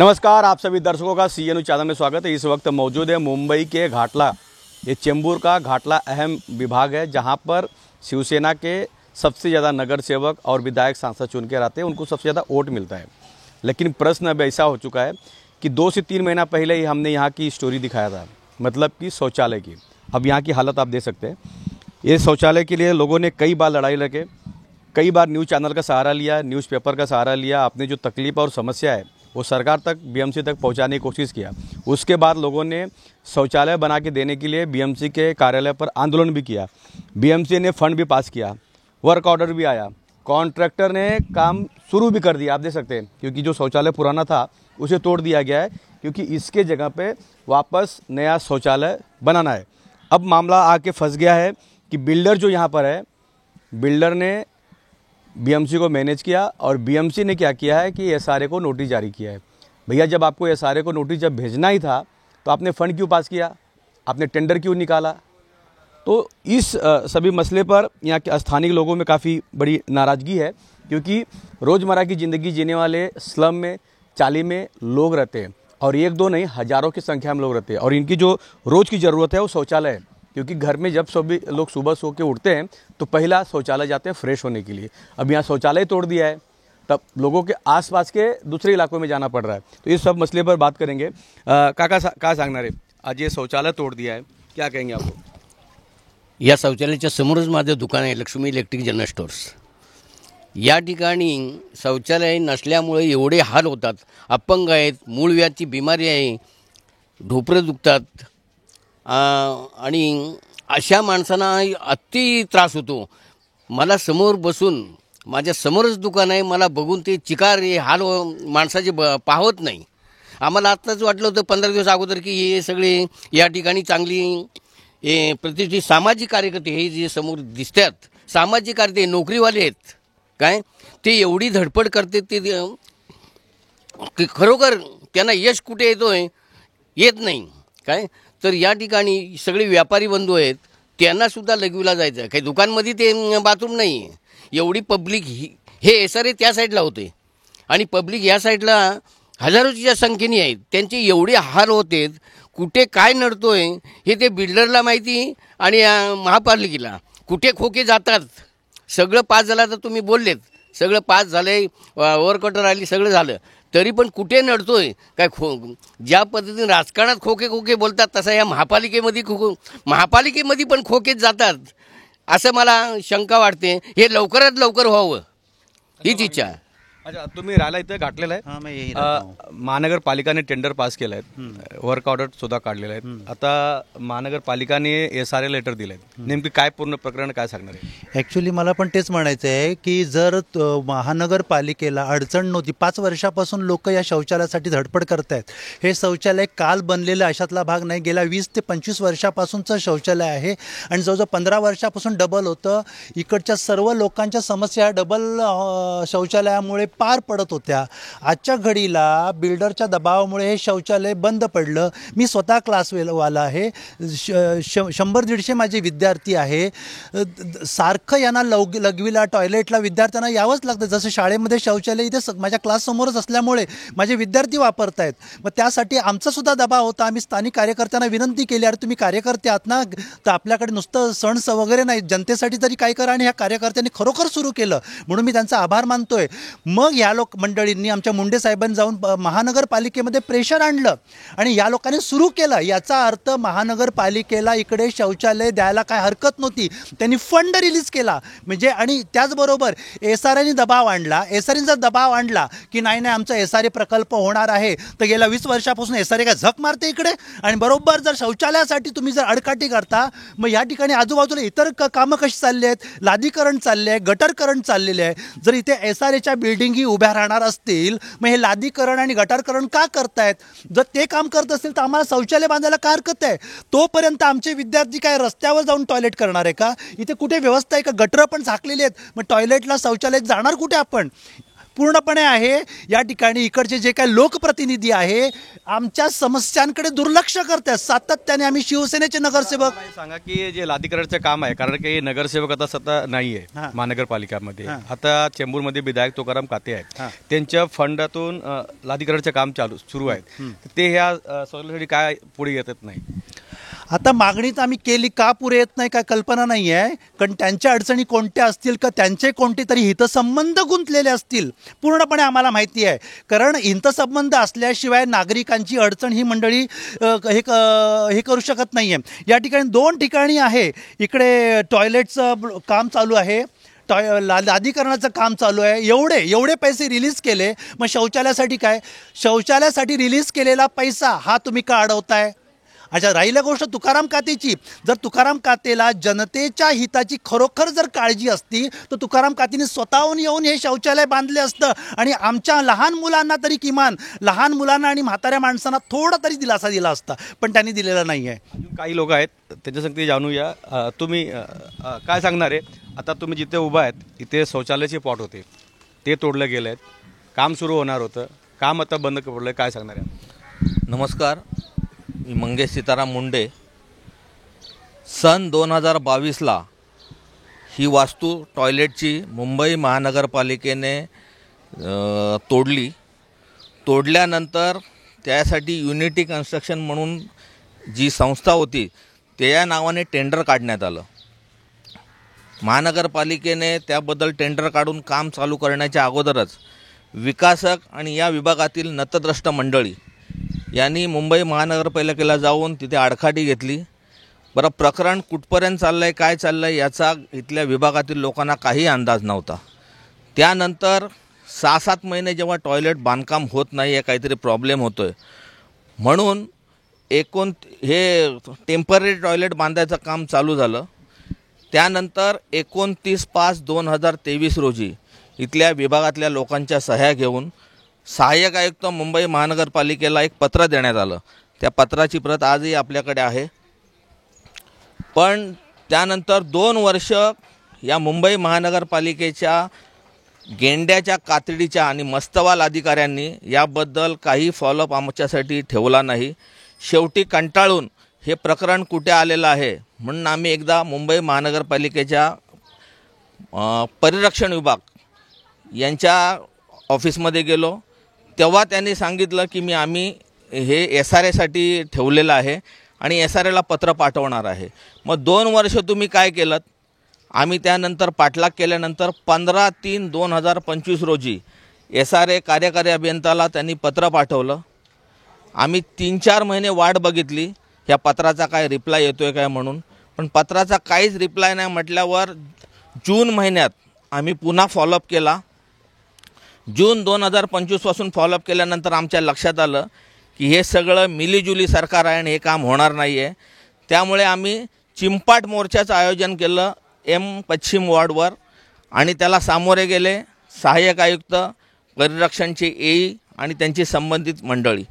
नमस्कार, आप सभी दर्शकों का CNU चैनल में स्वागत है। इस वक्त मौजूद है मुंबई के घाटला। ये चेंबूर का घाटला अहम विभाग है जहां पर शिवसेना के सबसे ज़्यादा नगर सेवक और विधायक सांसद चुन के आते हैं, उनको सबसे ज़्यादा वोट मिलता है। लेकिन प्रश्न अब ऐसा हो चुका है कि 2 से 3 महीना पहले ही हमने यहाँ की स्टोरी दिखाया था, मतलब कि शौचालय की। अब यहाँ की हालत आप देख सकते हैं। ये शौचालय के लिए लोगों ने कई बार लड़ाई लगे, कई बार न्यूज़ चैनल का सहारा लिया, न्यूज़पेपर का सहारा लिया, अपनी जो तकलीफ और समस्या है वो सरकार तक, BMC तक पहुंचाने की कोशिश किया। उसके बाद लोगों ने शौचालय बना के देने के लिए BMC के कार्यालय पर आंदोलन भी किया। BMC ने फंड भी पास किया, वर्क ऑर्डर भी आया, कॉन्ट्रैक्टर ने काम शुरू भी कर दिया। आप देख सकते हैं, क्योंकि जो शौचालय पुराना था उसे तोड़ दिया गया है, क्योंकि इसके जगह पे वापस नया शौचालय बनाना है। अब मामला आके फंस गया है कि बिल्डर जो यहाँ पर है, बिल्डर ने BMC को मैनेज किया और BMC ने क्या किया है कि SRA को नोटिस जारी किया है। भैया, जब आपको SRA को नोटिस जब भेजना ही था तो आपने फ़ंड क्यों पास किया, आपने टेंडर क्यों निकाला? तो इस सभी मसले पर यहाँ के स्थानीय लोगों में काफ़ी बड़ी नाराज़गी है, क्योंकि रोज़मर्रा की ज़िंदगी जीने वाले स्लम में, चाली में लोग रहते हैं और 1-2 नहीं, हज़ारों की संख्या में लोग रहते हैं। और इनकी जो रोज़ की ज़रूरत है वो शौचालय है, क्योंकि घर में जब सभी लोग सुबह सो के उठते हैं तो पहला शौचालय जाते हैं फ्रेश होने के लिए। अब यहाँ शौचालय तोड़ दिया है, तब लोगों के आसपास के दूसरे इलाकों में जाना पड़ रहा है। तो इस सब मसले पर बात करेंगे। काय सांगणार आहे, आज ये शौचालय तोड़ दिया है, क्या कहेंगे आप? या शौचालयाच्या समोरच माझं दुकान आहे, लक्ष्मी इलेक्ट्रिक जनरल स्टोर्स। या ठिकाणी शौचालय नसल्यामुळे एवढे हाल होतात। अपंग आहेत, मूळव्याधीची बिमारी आहे, ढोपरं दुखतात आणि अशा माणसांना अति त्रास होतो। मला समोर बसून, माझ्या समोरच दुकान आहे, मला बघून ते चिकार हे हाल माणसाचे पाहत नाही। आम्हाला आत्ताच वाटलं होतं 15 दिवस अगोदर की हे सगळे या ठिकाणी चांगली हे प्रतिष्ठित सामाजिक कार्यकर्ते, हे जे समोर दिसतात सामाजिक कार्यकर्ते, नोकरीवाले आहेत काय, ते एवढी धडपड करते ते खरोखर त्यांना यश कुठे येतोय येत नाही काय। तर या ठिकाणी सगळे व्यापारी बंधू आहेत, त्यांना सुद्धा लघवीला जायचं आहे। काही दुकानमध्ये ते बाथरूम नाही आहे, एवढी पब्लिक हे SRA त्या साईडला होते आणि पब्लिक या साईडला हजारोच्या संख्येने आहेत। त्यांचे एवढे हाल होते, कुठे काय नडतोय हे ते बिल्डरला माहिती आणि महापालिकेला। कुठे खोके जातात, सगळं पास झालं तर तुम्ही बोललेत, सगळं पास झालंय, वर्क ऑर्डर आली, सगळं झालं, तरी पण कुठे नडतोय काय ज्या पद्धतीने राजकारणात खोके बोलतात तसं या महापालिकेमध्ये पण खोकेच जातात, असं मला शंका वाटते। हे लवकरात लवकर व्हावं हीच इच्छा आहे। अच्छा, तुम्ही राहायला इथे घाटलेला आहे? हां, मैं यही महानगरपालिकाने टेंडर पास केलं आहे, वर्क ऑर्डर सुद्धा काढलेलं आहे। आता महानगरपालिकाने SRA लेटर दिलं आहे, नेमकी काय पूर्ण प्रकरण काय सांगणार आहे? ॲक्च्युली मला पण तेच म्हणायचं आहे की जर महानगरपालिकेला अडचण नव्हती, 5 वर्षापासून लोक या शौचालयासाठी धडपड करत आहेत। हे शौचालय काल बनलेलं अशातला भाग नाही, गेल्या 20 ते 25 वर्षापासूनचं शौचालय आहे आणि जवळजवळ 15 वर्षापासून डबल होतं। इकडच्या सर्व लोकांच्या समस्या डबल शौचालयामुळे पार पडत होत्या। आजच्या घडीला बिल्डरच्या दबावामुळे हे शौचालय बंद पडलं। मी स्वतः क्लासवाला आहे, 100-150 माझे विद्यार्थी आहे। सारखं यांना लघवीला, टॉयलेटला विद्यार्थ्यांना यावंच लागतं। जसं शाळेमध्ये शौचालय इथे माझ्या क्लाससमोरच असल्यामुळे माझे विद्यार्थी वापरत आहेत, मग त्यासाठी आमचासुद्धा दबाव होता। आम्ही स्थानिक कार्यकर्त्यांना विनंती केली, अरे तुम्ही कार्यकर्ते आहात ना, तर आपल्याकडे नुसतं सण वगैरे नाही, जनतेसाठी तरी काय करा। आणि ह्या कार्यकर्त्यांनी खरोखर सुरू केलं, म्हणून मी त्यांचा आभार मानतोय। मग या मंडळींनी, आमच्या मुंडे साहेबांनी जाऊन महानगरपालिकेमध्ये प्रेशर आणलं आणि या लोकांनी सुरू केलं। याचा अर्थ महानगरपालिकेला इकडे शौचालय द्यायला काय हरकत नव्हती, त्यांनी फंड रिलीज केला म्हणजे। आणि त्याचबरोबर SRAने दबाव आणला, SRAने दबाव आणला की नाही आमचा SRA प्रकल्प होणार आहे, तर गेल्या 20 वर्षापासून SRA काय झक मारते इकडे। आणि बरोबर जर शौचालयासाठी तुम्ही जर अडकाटी करता, मग या ठिकाणी आजूबाजूला इतर कामं कशी चालली आहेत, लादीकरण चालले आहे, गटरकरण चाललेले आहे। जर इथे SRAच्या बिल्डिंगी उभ्या राहणार असतील, मग हे लादीकरण आणि गटारकरण का करतायत? जर ते काम करत असतील तर आम्हाला शौचालय बांधायला काय हरकत आहे? तोपर्यंत आमचे विद्यार्थी काय रस्त्यावर जाऊन टॉयलेट करणार आहे का? इथे कुठे व्यवस्था आहे का? गटर पण झाकलेली आहेत, मग टॉयलेटला शौचालयात जाणार कुठे आपण? पूर्णपणे आहे. या ठिकाणी इकडचे जे काही लोकप्रतिनिधी आहे आमच्या समस्यांकडे दुर्लक्ष करतात. सातत्याने आम्ही शिवसेनेचे नगरसेवक मला हे सांगा की जे लादीकरणचं काम आहे, कारण की नगरसेवक आता सध्या नाही हां. आहे महानगरपालिकामध्ये. हां. आता चेंबूरमध्ये विधायक तुकाराम काते आहेत, त्यांच्या फंडातून लादीकरणचं काम सुरू आहे. ते ह्या सवलतीसाठी काय पुढे येतच नाही. आता मागणी तर आम्ही केली, का पुरे येत नाही काय कल्पना नाही आहे. कारण त्यांच्या अडचणी कोणत्या असतील का त्यांचे कोणते तरी हितसंबंध गुंतलेले असतील पूर्णपणे आम्हाला माहिती आहे. कारण हितसंबंध असल्याशिवाय नागरिकांची अडचण ही मंडळी हे करू शकत नाही आहे. या ठिकाणी 2 ठिकाणी आहे. इकडे टॉयलेटचं काम चालू आहे, लादीकरणाचं काम चालू आहे. एवढे पैसे रिलीज केले, मग शौचालयासाठी काय? शौचालयासाठी रिलीज केलेला पैसा हा तुम्ही का अडवताय? अच्छा, राहिली गोष्ट तुकाराम कातेची. जर तुकाराम कातेला जनतेच्या हिताची खरोखर जर काळजी असती तर तुकाराम कातेने स्वतःहून येऊन हे शौचालय बांधले असतं आणि आमच्या लहान मुलांना तरी, किमान लहान मुलांना आणि म्हाताऱ्या माणसांना थोडा तरी दिलासा दिला असता, पण त्यांनी दिलेला नाही आहे. अजून काही लोक आहेत त्यांच्या संगती जाणूया. तुम्ही काय सांगणार आहे? आता तुम्ही जिथे उभा आहेत इथे शौचालयाचे पॉट होते, ते तोडले गेले आहेत, काम सुरू होणार होतं, काम आता बंद पडलं, काय सांगणार आहे? नमस्कार, मी मंगेश सीताराम मुंडे. सन 2022ला ही वास्तू टॉयलेटची मुंबई महानगरपालिकेने तोडल्यानंतर त्यासाठी युनिटी कन्स्ट्रक्शन म्हणून जी संस्था होती त्या नावाने टेंडर काढण्यात आलं. महानगरपालिकेने त्याबद्दल टेंडर काढून काम चालू करण्याच्या अगोदरच विकासक आणि या विभागातील नतद्रष्ट मंडळी यांनी मुंबई महानगरपालिकेला जाऊन तिथे आडकाठी घेतली. बरं, प्रकरण कुठपर्यंत चाललं आहे, काय चाललं आहे याचा इथल्या विभागातील लोकांना काही अंदाज नव्हता. त्यानंतर 6-7 महिने जेव्हा टॉयलेट बांधकाम होत नाही आहे, काहीतरी प्रॉब्लेम होतो आहे म्हणून हे टेम्पररी टॉयलेट बांधायचं काम चालू झालं. त्यानंतर 29/5/2023 रोजी इथल्या विभागातल्या लोकांच्या सह्या घेऊन सहाय्यक आयुक्त मुंबई महानगरपालिकेला एक पत्र देण्यात आलं. त्या पत्राची प्रत आजही आपल्याकडे आहे. पण त्यानंतर 2 वर्ष या मुंबई महानगरपालिकेच्या गेंड्याच्या कातडीच्या आणि मस्तवाल अधिकाऱ्यांनी याबद्दल काही फॉलोअप आमच्यासाठी ठेवला नाही. शेवटी कंटाळून हे प्रकरण कुठे आलेलं आहे म्हणून आम्ही एकदा मुंबई महानगरपालिकेच्या परिरक्षण विभाग यांच्या ऑफिसमध्ये गेलो. तेव्हा त्यांनी सांगितलं की आम्ही हे SRAसाठी ठेवलेलं आहे आणि SRAला पत्र पाठवणार आहे. मग 2 वर्ष तुम्ही काय केलं? आम्ही त्यानंतर पाठलाग केल्यानंतर 15/3/2025 रोजी SRA कार्यकारी अभियंत्याला त्यांनी पत्र पाठवलं. आम्ही 3-4 महिने वाट बघितली ह्या पत्राचा काय रिप्लाय येतो आहे काय म्हणून, पण पत्राचा काहीच रिप्लाय नाही म्हटल्यावर जून महिन्यात आम्ही पुन्हा फॉलोअप केला. जून 2025पासून फॉलोअप केल्यानंतर आमच्या लक्षात आलं की हे सगळं मिलीजुली सरकार आहे आणि हे काम होणार नाही आहे. त्यामुळे आम्ही चिंपाट मोर्चाचं आयोजन केलं पश्चिम वॉर्डवर आणि त्याला सामोरे गेले सहाय्यक आयुक्त, परिरक्षणचे AE आणि त्यांची संबंधित मंडळी.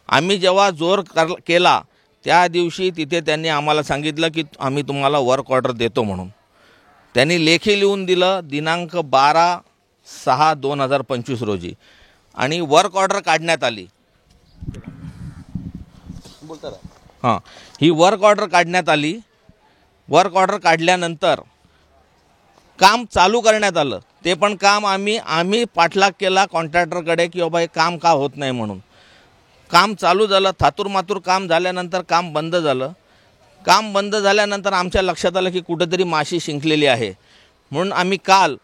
आम्ही जेव्हा जोर केला त्या दिवशी तिथे त्यांनी आम्हाला सांगितलं की आम्ही तुम्हाला वर्क ऑर्डर देतो म्हणून. त्यांनी लेखी लिहून दिलं दिनांक 12/6/2025 रोजी आणि वर्क ऑर्डर काढण्यात आली. ही वर्क ऑर्डर काढण्यात आली. वर्क ऑर्डर काढल्यानंतर काम चालू करण्यात आलं. ते पण काम आम्ही पाठलाग केला कॉन्ट्रॅक्टरकडे की बाबा हे काम का होत नाही म्हणून. काम चालू झालं, थातूरमातूर काम झाल्यानंतर काम बंद झालं. काम बंद झाल्यानंतर आमच्या लक्षात आलं की कुठेतरी माशी शिंकलेली आहे म्हणून आम्ही काल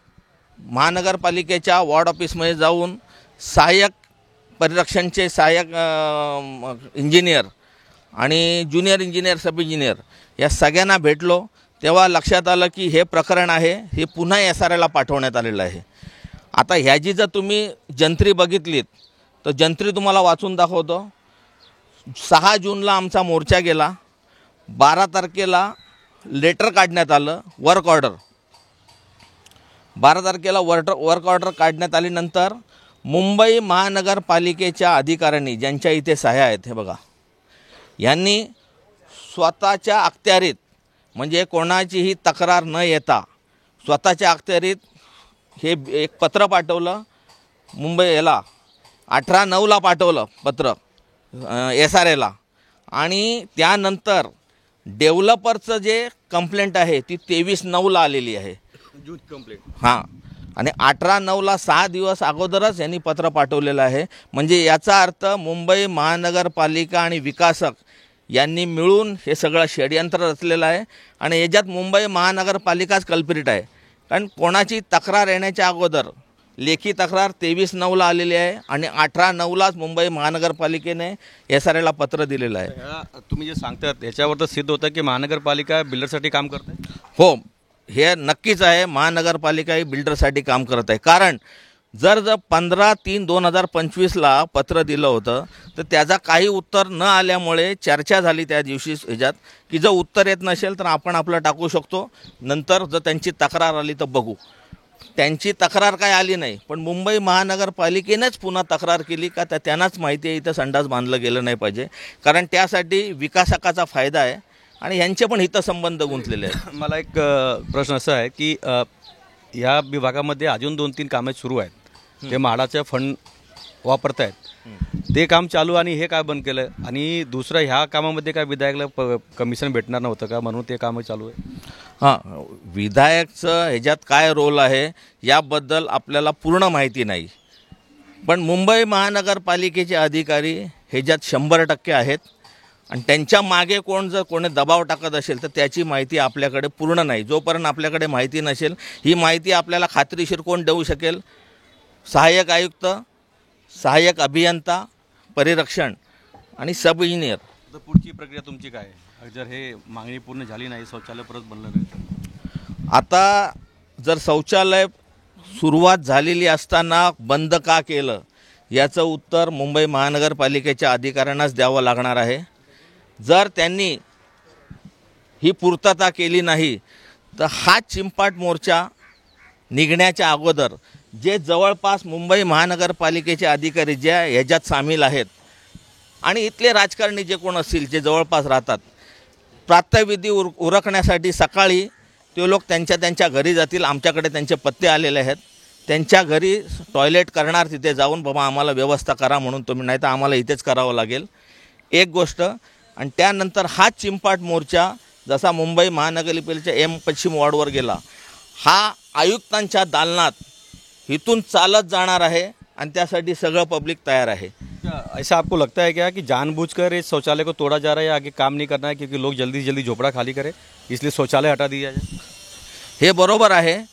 महानगरपालिकेच्या वॉर्ड ऑफिसमध्ये जाऊन सहाय्यक परिरक्षणचे सहाय्यक इंजिनियर आणि ज्युनियर इंजिनियर, सब इंजिनियर या सगळ्यांना भेटलो. तेव्हा लक्षात आलं की हे प्रकरण आहे हे पुन्हा SRAला पाठवण्यात आलेलं आहे. आता ह्याची जर तुम्ही जंत्री बघितलीत तर जंत्री तुम्हाला वाचून दाखवतो. 6 जूनला आमचा मोर्चा गेला. 12 तारखेला लेटर काढण्यात आलं वर्क ऑर्डर. 12 तारखेला वर्क ऑर्डर काढण्यात आल्यानंतर मुंबई महानगरपालिकेच्या अधिकाऱ्यांनी ज्यांच्या इथे सह्या आहेत हे बघा, यांनी स्वतःच्या अखत्यारीत म्हणजे कोणाचीही तक्रार न येता स्वतःच्या अखत्यारीत हे एक पत्र पाठवलं. मुंबई याला 18/9ला पाठवलं पत्र SRAला, आणि त्यानंतर डेव्हलपरचं जे कंप्लेंट आहे ती 23/9ला आलेली आहे. हां, आणि 18/9ला 6 दिवस अगोदरच यांनी पत्र पाठवलेलं आहे. म्हणजे याचा अर्थ मुंबई महानगरपालिका आणि विकासक यांनी मिळून हे सगळं षडयंत्र रचलेलं आहे. आणि याच्यात मुंबई महानगरपालिकाच कल्प्रिट आहे. कारण कोणाची तक्रार येण्याच्या अगोदर लेखी तक्रार 23/9ला आलेली आहे आणि 18/9लाच मुंबई महानगरपालिकेने SRAला पत्र दिलेलं आहे. तुम्ही जे सांगतात याच्यावर तर सिद्ध होतं की महानगरपालिका बिल्डरसाठी काम करते. हो, हे नक्कीच आहे. महानगरपालिका ही बिल्डरसाठी काम करत आहे. कारण जर 15/3/2025ला पत्र दिलं होतं तर त्याचा काही उत्तर न आल्यामुळे चर्चा झाली त्या दिवशी ह्याच्यात की जर उत्तर येत नसेल तर आपण आपलं टाकू शकतो, नंतर जर त्यांची तक्रार आली तर बघू. त्यांची तक्रार काय आली नाही, पण मुंबई महानगरपालिकेनेच पुन्हा तक्रार केली का त्यांनाच माहिती आहे इथं संडास बांधलं गेलं नाही पाहिजे. कारण त्यासाठी विकासकाचा फायदा आहे आणि यांचे पण हितसंबंध गुंतलेले आहेत. मला एक प्रश्न असा आहे की या विभागामध्ये अजून 2-3 कामे सुरू आहेत. ते म्हाडाचे फंड वापरत आहेत, ते काम चालू आणि हे काय बंद केलं. आणि दुसरं ह्या कामामध्ये काय विधायकला कमिशन भेटणार नव्हतं का, म्हणून ते कामं चालू आहे. हां, विधायकचं ह्याच्यात काय रोल आहे याबद्दल आपल्याला पूर्ण माहिती नाही, पण मुंबई महानगरपालिकेचे अधिकारी ह्याच्यात 100% आहेत. आणि त्यांच्या मागे जर कोणी दबाव टाकत असेल तर त्याची माहिती आपल्याकडे पूर्ण नाही. जोपर्यंत आपल्याकडे माहिती नसेल, ही माहिती आपल्याला खात्रीशीर कोण देऊ शकेल? सहाय्यक आयुक्त, सहाय्यक अभियंता, परिरक्षण आणि सब इंजिनियर. तर पुढची प्रक्रिया तुमची काय आहे जर हे मागणी पूर्ण झाली नाही, शौचालय परत बनलं नाही तर? आता जर शौचालय सुरुवात झालेली असताना बंद का केलं याचं उत्तर मुंबई महानगरपालिकेच्या अधिकाऱ्यांनाच द्यावं लागणार आहे. जर त्यांनी ही पूर्तता केली नाही तर हा चिंपाट मोर्चा निघण्याच्या अगोदर जे जवळपास मुंबई महानगरपालिकेचे अधिकारी ज्या ह्याच्यात सामील आहेत आणि इथले राजकारणी जे कोण असतील जे जवळपास राहतात, प्रात्यविधी उरकण्यासाठी सकाळी ते लोक त्यांच्या घरी जातील. आमच्याकडे त्यांचे पत्ते आलेले आहेत. त्यांच्या घरी टॉयलेट करणार, तिथे जाऊन बाबा आम्हाला व्यवस्था करा म्हणून तुम्ही, नाही तर आम्हाला इथेच करावं लागेल. एक गोष्ट. आणि त्यानंतर हा चिंपाट मोर्चा जसा मुंबई महानगरपालिकेच्या पश्चिम वॉर्डवर गेला, हा आयुक्तांच्या दालनात इथून चालत जाणार आहे आणि त्यासाठी सगळं पब्लिक तयार आहे. ऐसा आपको लगता है क्या कि जानबूझकर इस शौचालय को तोड़ा जा रहा है या आगे काम नहीं करना है क्योंकि लोग जल्दी से जल्दी झोपड़ा खाली करें, इसलिए शौचालय हटा दिया जाए? हे बरोबर आहे.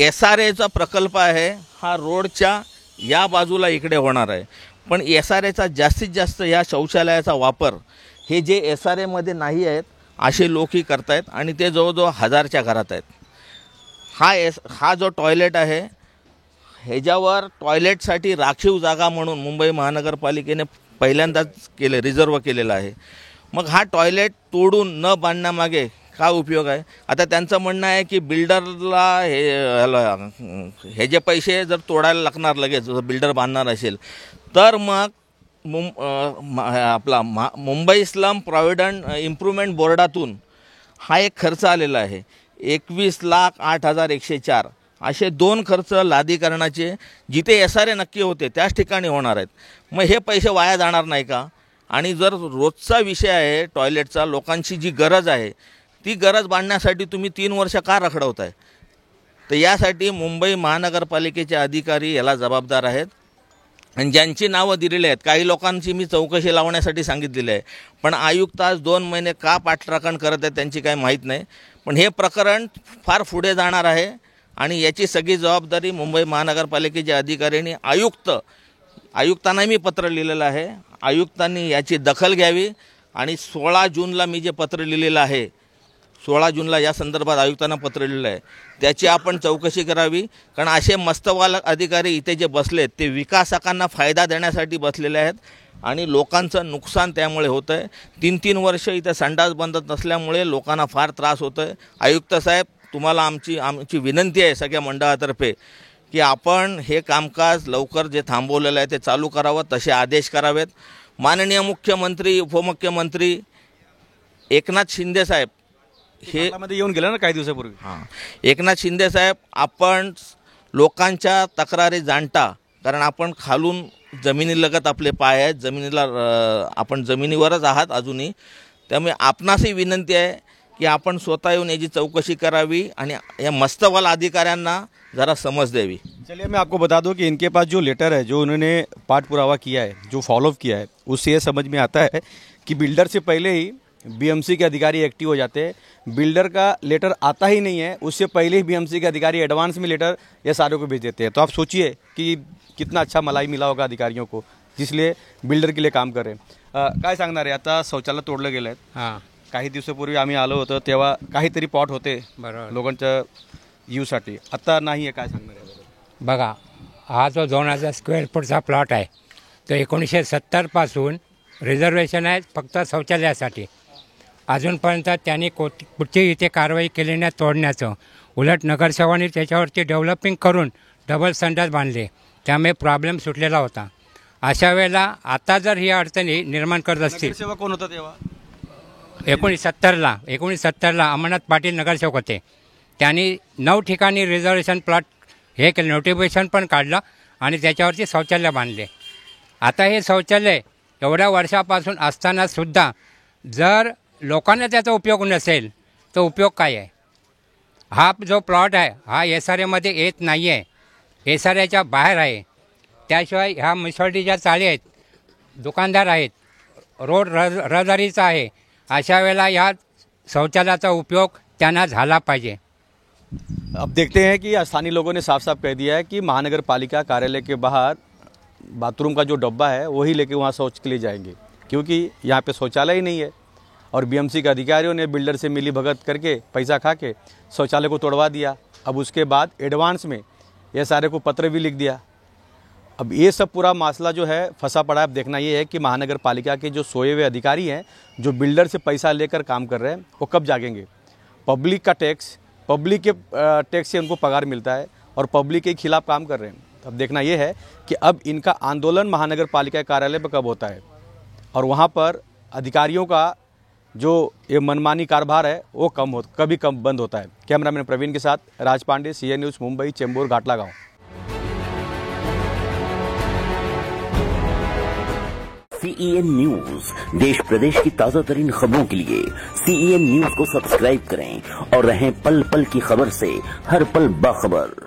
SRAचा प्रकल्प आहे हा रोडच्या या बाजूला इकडे होणार आहे, पण SRAचा जास्तीत जास्त या शौचालयाचा वापर हे जे SRAमध्ये नाही आहेत असे लोकही करतायत आणि ते जवळजवळ 1000च्या घरात आहेत. हा जो टॉयलेट आहे ह्याच्यावर टॉयलेटसाठी राखीव जागा म्हणून मुंबई महानगरपालिकेने पहिल्यांदाच रिझर्व केलेला आहे. मग हा टॉयलेट तोडून न बांधण्यामागे काय उपयोग आहे? आता त्यांचं म्हणणं आहे की बिल्डरला हे जे पैसे जर तोडायला लागणार लगेच, जर बिल्डर बांधणार असेल तर मग मुंबई स्लम प्रॉव्हिडंट इम्प्रूव्हमेंट बोर्डातून हा एक खर्च आलेला आहे. 21,08,104 असे 2 खर्च लादीकरणाचे जिथे SRA नक्की होते त्याच ठिकाणी होणार आहेत. मग हे पैसे वाया जाणार नाही का? आणि जर रोजचा विषय आहे टॉयलेटचा, लोकांची जी गरज आहे ती गरज बांधण्यासाठी तुम्ही 3 वर्ष का रखडवताय? तर यासाठी मुंबई महानगरपालिकेचे अधिकारी याला जबाबदार आहेत आणि ज्यांची नावं दिलेली आहेत. काही लोकांची मी चौकशी लावण्यासाठी सांगितलेली आहे, पण आयुक्त आज 2 महिने का पाठराखण करत आहेत त्यांची काही माहीत नाही. पण हे प्रकरण फार पुढे जाणार आहे आणि याची सगळी जबाबदारी मुंबई महानगरपालिकेचे अधिकाऱ्यांनी आयुक्तांना मी पत्र लिहिलेलं आहे. आयुक्तांनी याची दखल घ्यावी आणि 16 जूनला मी जे पत्र लिहिलेलं आहे, 16 जूनला या संदर्भात आयुक्तांना पत्र लिहिलं आहे, त्याची आपण चौकशी करावी. कारण असे मस्तवाल अधिकारी इथे जे बसलेत ते विकासकांना फायदा देण्यासाठी बसलेले आहेत आणि लोकांचं नुकसान त्यामुळे होतं आहे. 3-3 वर्ष इथे संडास बांधत नसल्यामुळे लोकांना फार त्रास होतो आहे. आयुक्त साहेब, तुम्हाला आमची विनंती आहे सगळ्या मंडळातर्फे की आपण हे कामकाज लवकर जे थांबवलेलं आहे ते चालू करावं, तसे आदेश करावेत. माननीय मुख्यमंत्री, उपमुख्यमंत्री एकनाथ शिंदे साहेब हे मध्ये येऊन गेलं ना काही दिवसापूर्वी. एकनाथ शिंदे साहेब, आपण लोकांच्या तक्रारी जाणता कारण आपण खालून जमिनीलगत आपले पाय आहेत, जमिनीला आपण जमिनीवरच आहात अजूनही. त्यामुळे आपणासही विनंती आहे की आपण स्वतः येऊन याची चौकशी करावी आणि या मस्तवाल अधिकाऱ्यांना जरा समज द्यावी. चलिए मैं आपको बता दूं कि इनके पास जो लेटर है, जो उन्होंने पाठ पुरावा किया है, जो फॉलोअप किया है, उससे ये समझ में आता है कि बिल्डर से पहले ही बीएमसी के अधिकारी एक्टिव हो जाते हैं. बिल्डर का लेटर आता ही नहीं है, उससे पहले ही बीएमसी के अधिकारी एडवांस में लेटर एसआरओ को भेज देते हैं. तो आप सोचिए कि कितना अच्छा मलाई मिला होगा अधिकारियों को, जिसलिए बिल्डर के लिए काम कर रहे हैं. काय सांगणार आहे, आता शौचालय तोडलं गेलं आहे. हां काही दिवसापूर्वी आम्ही आलो होतो तेव्हा काहीतरी पॉट होते बरोबर. लोकांच्या यूजसाठी, आता नाही आहे. काय सांगणार आहे? बघा, हा जो 2000 स्क्वेअर फूटचा प्लॉट आहे तो 1970पासून रिझर्वेशन आहे फक्त शौचालयासाठी. अजूनपर्यंत त्यांनी कुठची इथे कारवाई केली नाही तोडण्याचं. उलट नगरसेवकांनी त्याच्यावरती डेव्हलपिंग करून डबल संडास बांधले, त्यामुळे प्रॉब्लेम सुटलेला होता. अशा वेळेला आता जर ही अडचणी निर्माण करत असतील, सेवा कोण होता तेव्हा? 1970ला अमरनाथ पाटील नगरसेवक होते. त्यांनी 9 ठिकाणी रिझर्वेशन प्लॉट हे केलं, नोटिफिकेशन पण काढलं आणि त्याच्यावरती शौचालय बांधले. आता हे शौचालय एवढ्या वर्षापासून असतानासुद्धा जर लोकांना त्याचा उपयोग नसेल तर उपयोग काय आहे? हा जो प्लॉट आहे हा SRAमध्ये येत नाही आहे, SRAच्या बाहेर आहे. त्याशिवाय ह्या म्युन्सिपाल्टीच्या चाळी आहेत, दुकानदार आहेत, रोड रहदारीचा आहे. अशा वेळेला ह्या शौचालयाचा उपयोग त्यांना झाला पाहिजे. अब देखते हैं कि स्थानीय लोगों ने साफ साफ कह दिया है कि महानगर पालिका कार्यालय के बाहर बाथरूम का जो डब्बा है वही लेके वहाँ शौच के लिए जाएंगे, क्योंकि यहाँ पे शौचालय ही नहीं है. और बीएमसी के अधिकारियों ने बिल्डर से मिली भगत करके पैसा खा के शौचालय को तोड़वा दिया. अब उसके बाद एडवांस में SRA को पत्र भी लिख दिया. अब ये सब पूरा मामला जो है फंसा पड़ा है. अब देखना ये है कि महानगर पालिका के जो सोए हुए अधिकारी हैं, जो बिल्डर से पैसा लेकर काम कर रहे हैं, वो कब जागेंगे. पब्लिक का टैक्स, पब्लिक के टैक्स से उनको पगार मिलता है और पब्लिक के खिलाफ काम कर रहे हैं. अब देखना ये है कि अब इनका आंदोलन महानगर पालिका कार्यालय पर कब होता है और वहाँ पर अधिकारियों का जो ये मनमानी कारोबार है वो कभी कम बंद होता है. कैमरामैन प्रवीण के साथ राज पांडे, CN न्यूज़ मुंबई, चेंबूर घाटला गाँव. CEN न्यूज देश प्रदेश की ताजा तरीन खबरों के लिए CEN न्यूज को सब्सक्राइब करें और रहें पल पल की खबर से हर पल बाखबर.